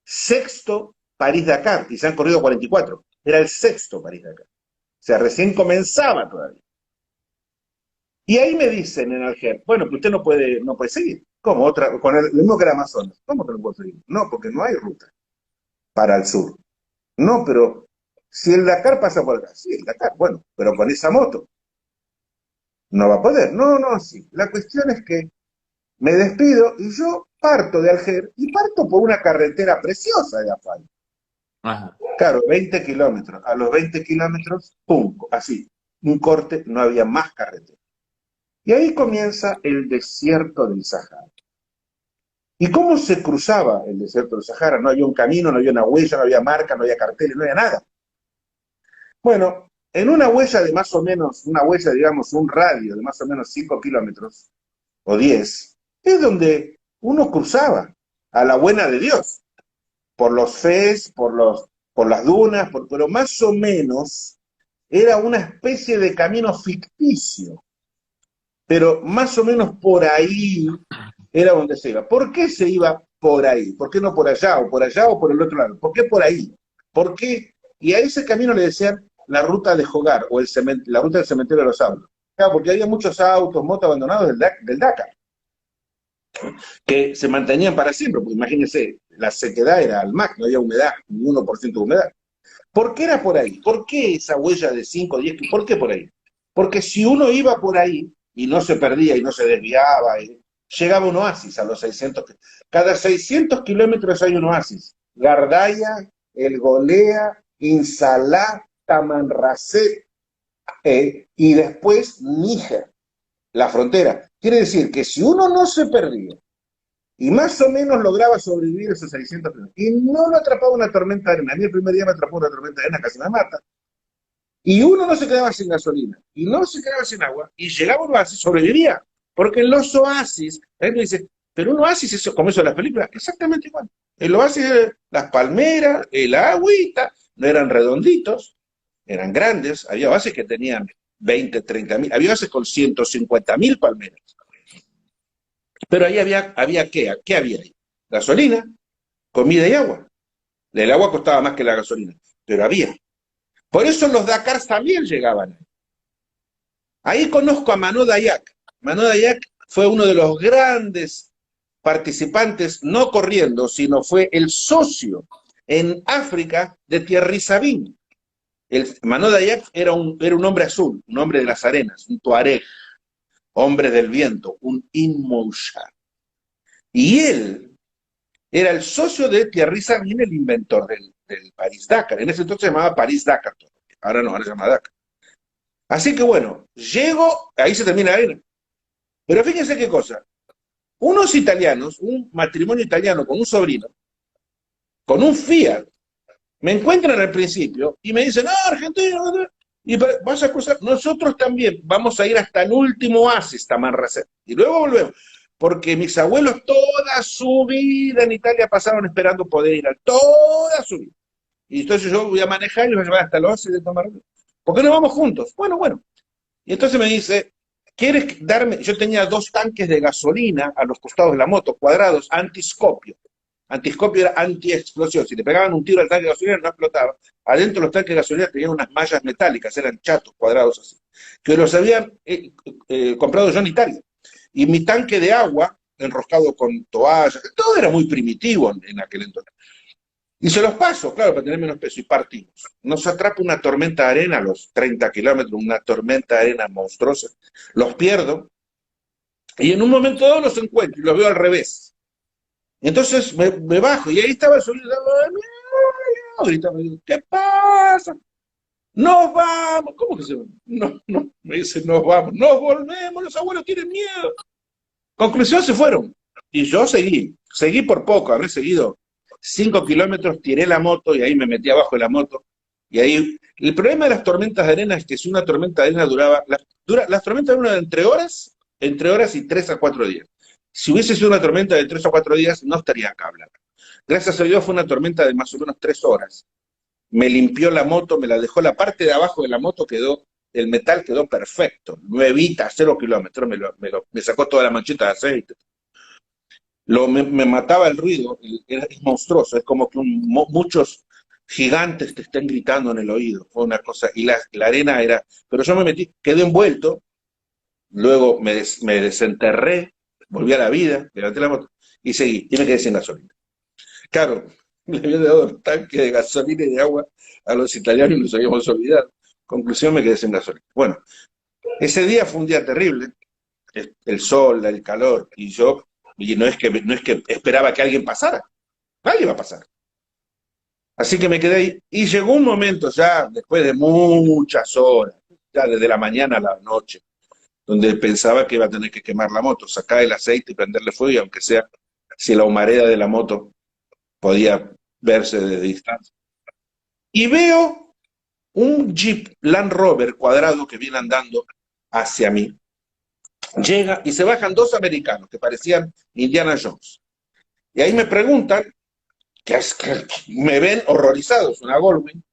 sexto París-Dakar, y se han corrido 44, era el sexto París-Dakar. O sea, recién comenzaba todavía. Y ahí me dicen en Alger, bueno, que usted no puede seguir. ¿Cómo? Con el mismo que era Amazonas. ¿Cómo que no puedo seguir? No, porque no hay ruta para el sur. No, pero si el Dakar pasa por acá, sí, el Dakar, bueno, pero con esa moto no va a poder. No, no, sí. La cuestión es que me despido y yo parto de Alger y parto por una carretera preciosa de asfalto. ajá. Claro, 20 kilómetros. A los 20 kilómetros, pum, así, un corte, no había más carretera. Y ahí comienza el desierto del Sahara. ¿Y cómo se cruzaba el desierto del Sahara? No había un camino, no había una huella, no había marca, no había carteles, no había nada. Bueno, en una huella de más o menos, una huella, digamos, un radio de más o menos 5 kilómetros o 10, es donde uno cruzaba a la buena de Dios, por los fez, por las dunas, pero más o menos era una especie de camino ficticio, pero más o menos por ahí era donde se iba. ¿Por qué se iba por ahí? ¿Por qué no por allá o por el otro lado? ¿Por qué por ahí? ¿Por qué? Y a ese camino le decían la ruta de Jogar o la ruta del cementerio de los autos. Claro, porque había muchos autos, motos abandonados del Dakar, que se mantenían para siempre, porque imagínense, la sequedad era al máximo, no había humedad, ni 1% de humedad. ¿Por qué era por ahí? ¿Por qué esa huella de 5 o 10? ¿Por qué por ahí? Porque si uno iba por ahí y no se perdía y no se desviaba, llegaba a un oasis a los 600. Cada 600 kilómetros hay un oasis. Gardaya, El Golea, Insalá, Tamanrasset y después Níger, la frontera. Quiere decir que si uno no se perdía y más o menos lograba sobrevivir esos 600 kilómetros, y no lo atrapaba una tormenta de arena, a mí el primer día me atrapó una tormenta de arena, casi me mata, y uno no se quedaba sin gasolina, y no se quedaba sin agua, y llegaba a un oasis, sobrevivía. Porque en los oasis, la gente dice, pero un oasis es como eso de las películas, exactamente igual. El oasis, las palmeras, el agüita, no eran redonditos, eran grandes, había oasis que tenían 20, 30 mil, había oasis con 150.000 palmeras. Pero ahí había ¿qué había ahí? Gasolina, comida y agua. El agua costaba más que la gasolina, pero había. Por eso los Dakars también llegaban. Ahí conozco a Manó Dayak. Manó Dayak fue uno de los grandes participantes, no corriendo, sino fue el socio en África de Thierry Sabine. Manó Dayak era un hombre azul, un hombre de las arenas, un tuareg, hombre del viento, un Inmoucha. Y él era el socio de Thierry Sabine, el inventor del París-Dakar. En ese entonces se llamaba París-Dakar. Ahora no, ahora se llama Dakar. Así que bueno, llego, ahí se termina la arena. Pero fíjense qué cosa. Unos italianos, un matrimonio italiano con un sobrino, con un Fiat, me encuentran al principio y me dicen, no, Argentina, y vas a cruzar, nosotros también vamos a ir hasta el último oasis, Tamanrasset, y luego volvemos, porque mis abuelos toda su vida en Italia pasaron esperando poder ir, toda su vida. Y entonces yo voy a manejar y los voy a llevar hasta el oasis de Tamanrasset. ¿Por qué no vamos juntos? Bueno, bueno. Y entonces me dice, ¿quieres darme? Yo tenía 2 tanques de gasolina a los costados de la moto, cuadrados, antiscopio. Antiscopio era antiexplosión. Si le pegaban un tiro al tanque de gasolina no explotaba. Adentro los tanques de gasolina tenían unas mallas metálicas, eran chatos, cuadrados así, que los habían comprado yo en Italia. Y mi tanque de agua, enroscado con toallas, todo era muy primitivo en aquel entonces. Y se los paso, claro, para tener menos peso, y partimos. Nos atrapa una tormenta de arena a los 30 kilómetros, una tormenta de arena monstruosa. Los pierdo, y en un momento dado los encuentro, y los veo al revés. Y entonces me bajo, y ahí estaba el solito, ahorita me digo, ¿qué pasa? ¡Nos vamos! ¿Cómo que se van? No, me dice, nos vamos, nos volvemos, los abuelos tienen miedo. Conclusión, se fueron. Y yo seguí por poco, habré seguido 5 kilómetros, tiré la moto y ahí me metí abajo de la moto. Y ahí, el problema de las tormentas de arena es que si una tormenta de arena las tormentas duran entre horas y 3 a 4 días. Si hubiese sido una tormenta de 3 o 4 días, no estaría acá hablando. Gracias a Dios fue una tormenta de más o menos 3 horas. Me limpió la moto, me la dejó la parte de abajo de la moto, el metal quedó perfecto, nuevita, 0 kilómetros, me sacó toda la manchita de aceite. Me mataba el ruido, es monstruoso, es como que muchos gigantes te estén gritando en el oído, fue una cosa, y la arena era, pero yo me metí, quedé envuelto, luego me desenterré, volví a la vida, levanté la moto y seguí, y me quedé sin gasolina. Claro, le había dado el tanque de gasolina y de agua a los italianos y nos habíamos olvidado. Conclusión, me quedé sin gasolina. Bueno, ese día fue un día terrible, el sol, el calor, y no es que esperaba que alguien pasara, nadie va a pasar. Así que me quedé ahí, y llegó un momento ya, después de muchas horas, ya desde la mañana a la noche, donde pensaba que iba a tener que quemar la moto, sacar el aceite y prenderle fuego, y aunque sea, si la humareda de la moto podía verse desde distancia. Y veo un Jeep Land Rover cuadrado que viene andando hacia mí. Llega y se bajan 2 americanos que parecían Indiana Jones. Y ahí me preguntan, que me ven horrorizados, una Goldwing,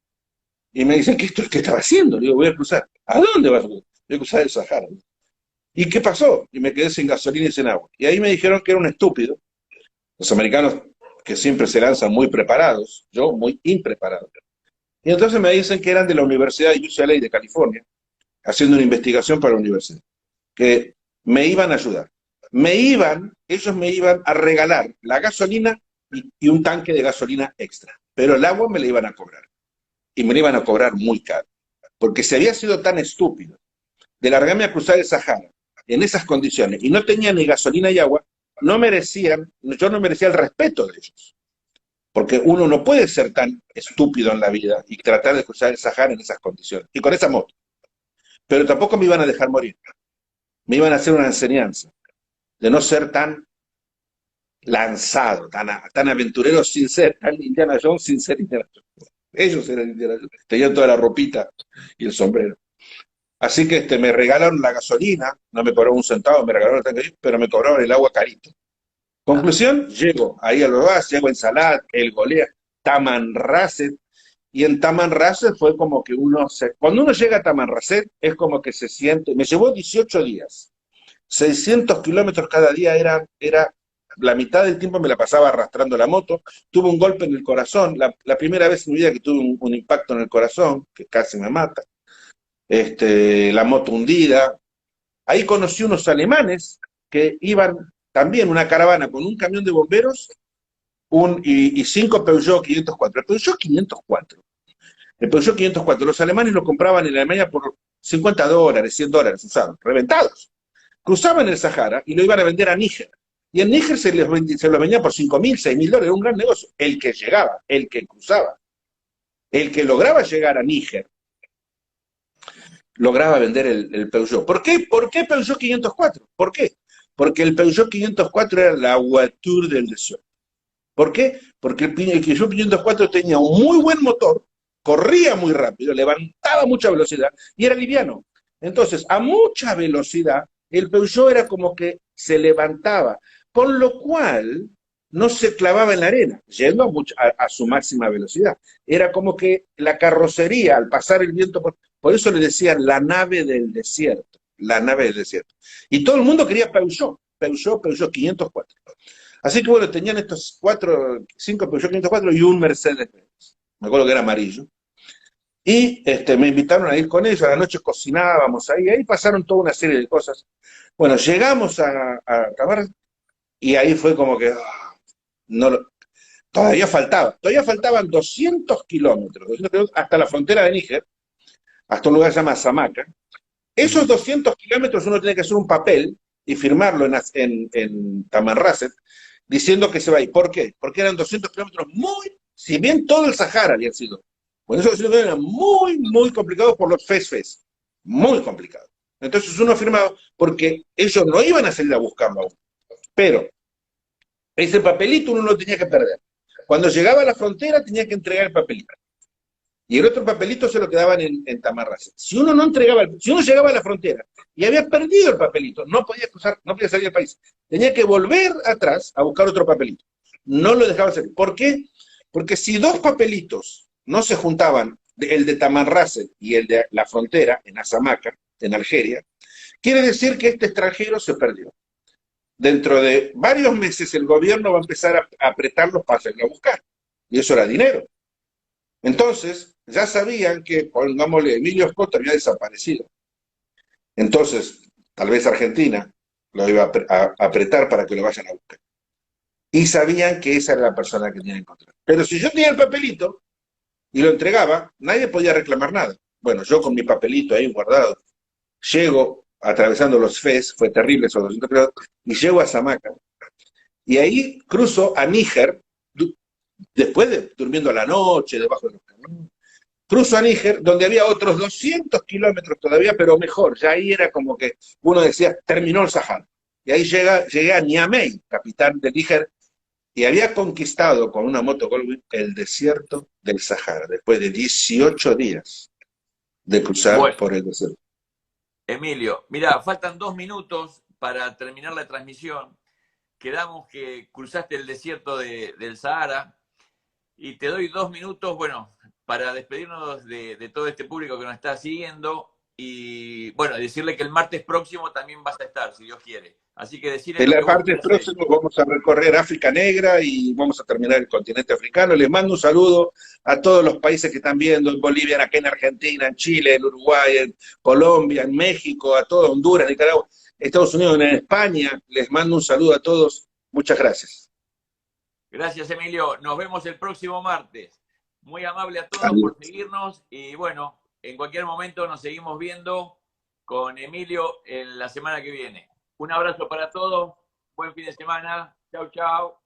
y me dicen, ¿qué estaba haciendo? Le digo, voy a cruzar. ¿A dónde vas? Voy a cruzar el Sahara. ¿Y qué pasó? Y me quedé sin gasolina y sin agua. Y ahí me dijeron que era un estúpido, Los americanos que siempre se lanzan muy preparados, yo muy impreparado. Y entonces me dicen que eran de la Universidad de UCLA de California, haciendo una investigación para la universidad, que me iban a ayudar. Ellos me iban a regalar la gasolina y un tanque de gasolina extra, pero el agua me la iban a cobrar, y me la iban a cobrar muy caro, porque si había sido tan estúpido de largarme a cruzar el Sahara en esas condiciones y no tenía ni gasolina y agua, yo no merecía el respeto de ellos. Porque uno no puede ser tan estúpido en la vida y tratar de cruzar el Sahara en esas condiciones. Y con esa moto. Pero tampoco me iban a dejar morir. Me iban a hacer una enseñanza de no ser tan lanzado, tan aventurero sin ser, tan Indiana Jones sin ser Indiana Jones. Ellos eran Indiana Jones. Tenían toda la ropita y el sombrero. Así que me regalaron la gasolina, no me cobraron un centavo, me regalaron el tanque, pero me cobraron el agua carito. Ah, Conclusión, llego ahí a los vas, llego en Salat, el Golea, Tamanrasset, y en Tamanrasset fue como que cuando uno llega a Tamanrasset es como que se siente, me llevó 18 días, 600 kilómetros cada día era, la mitad del tiempo me la pasaba arrastrando la moto, tuve un golpe en el corazón, la primera vez en mi vida que tuve un impacto en el corazón, que casi me mata, la moto hundida, ahí conocí unos alemanes que iban también una caravana con un camión de bomberos y 5 Peugeot 504. El Peugeot 504, los alemanes lo compraban en Alemania por $50, $100 usados, reventados. Cruzaban el Sahara y lo iban a vender a Níger. Y en Níger se los vendía por $5.000, $6.000, era un gran negocio. El que llegaba, el que cruzaba, el que lograba llegar a Níger, lograba vender el Peugeot. ¿Por qué Peugeot 504? ¿Por qué? Porque el Peugeot 504 era la voiture del desierto. ¿Por qué? Porque el Peugeot 504 tenía un muy buen motor, corría muy rápido, levantaba mucha velocidad y era liviano. Entonces, a mucha velocidad, el Peugeot era como que se levantaba, con lo cual no se clavaba en la arena, yendo a su máxima velocidad. Era como que la carrocería, al pasar el viento, por eso le decían la nave del desierto, la nave del desierto. Y todo el mundo quería Peugeot 504. Así que bueno, tenían estos 5 Peugeot 504 y un Mercedes-Benz. Me acuerdo que era amarillo. Y me invitaron a ir con ellos, a la noche cocinábamos ahí pasaron toda una serie de cosas. Bueno, llegamos a Tabar y ahí fue como que no, todavía faltaban 200 kilómetros hasta la frontera de Níger, hasta un lugar que se llama Samaca. Esos 200 kilómetros uno tiene que hacer un papel y firmarlo en Tamanrasset, diciendo que se va a ir. ¿Por qué? Porque eran 200 kilómetros si bien todo el Sahara había sido, bueno, esos 200 kilómetros eran muy, muy complicados por los FES, muy complicados. Entonces uno firmaba, porque ellos no iban a salir a buscarlo aún, pero ese papelito uno lo tenía que perder. Cuando llegaba a la frontera tenía que entregar el papelito. Y el otro papelito se lo quedaban en Tamarrasa. Si uno llegaba a la frontera y había perdido el papelito, no podía cruzar, no podía salir del país. Tenía que volver atrás a buscar otro papelito. No lo dejaban salir. ¿Por qué? Porque si dos papelitos no se juntaban, el de Tamarrasa y el de la frontera, en Asamaca, en Algeria, quiere decir que este extranjero se perdió. Dentro de varios meses el gobierno va a empezar a apretarlos para hacerlo a buscar. Y eso era dinero. Entonces, ya sabían que, pongámosle, Emilio Scott había desaparecido. Entonces, tal vez Argentina lo iba a apretar para que lo vayan a buscar. Y sabían que esa era la persona que tenían que encontrar. Pero si yo tenía el papelito y lo entregaba, nadie podía reclamar nada. Bueno, yo con mi papelito ahí guardado, llego atravesando los FES, fue terrible esos 200 kilómetros, y llego a Samaca. Y ahí cruzo a Níger, después de durmiendo a la noche, debajo de los camiones. Cruzo a Níger, donde había otros 200 kilómetros todavía, pero mejor. Ya ahí era como que uno decía, terminó el Sahara. Y ahí llegué a Niamey, capital de Níger, y había conquistado con una moto Goldwing el desierto del Sahara, después de 18 días de cruzar bueno, por el desierto. Emilio, mira, faltan 2 minutos para terminar la transmisión. Quedamos que cruzaste el desierto del Sahara y te doy 2 minutos, bueno, para despedirnos de todo este público que nos está siguiendo y bueno, decirle que el martes próximo también vas a estar, si Dios quiere. Así que decirle En lo la que vos parte quieras a ellos. próxima vamos a recorrer África Negra y vamos a terminar el continente africano. Les mando un saludo a todos los países que están viendo, en Bolivia, aquí en Argentina, en Chile, en Uruguay, en Colombia, en México, a todos, Honduras, Nicaragua, Estados Unidos, en España. Les mando un saludo a todos. Muchas gracias. Gracias, Emilio. Nos vemos el próximo martes. Muy amable a todos por Adiós. seguirnos y bueno, en cualquier momento nos seguimos viendo con Emilio en la semana que viene. Un abrazo para todos. Buen fin de semana. Chau, chau.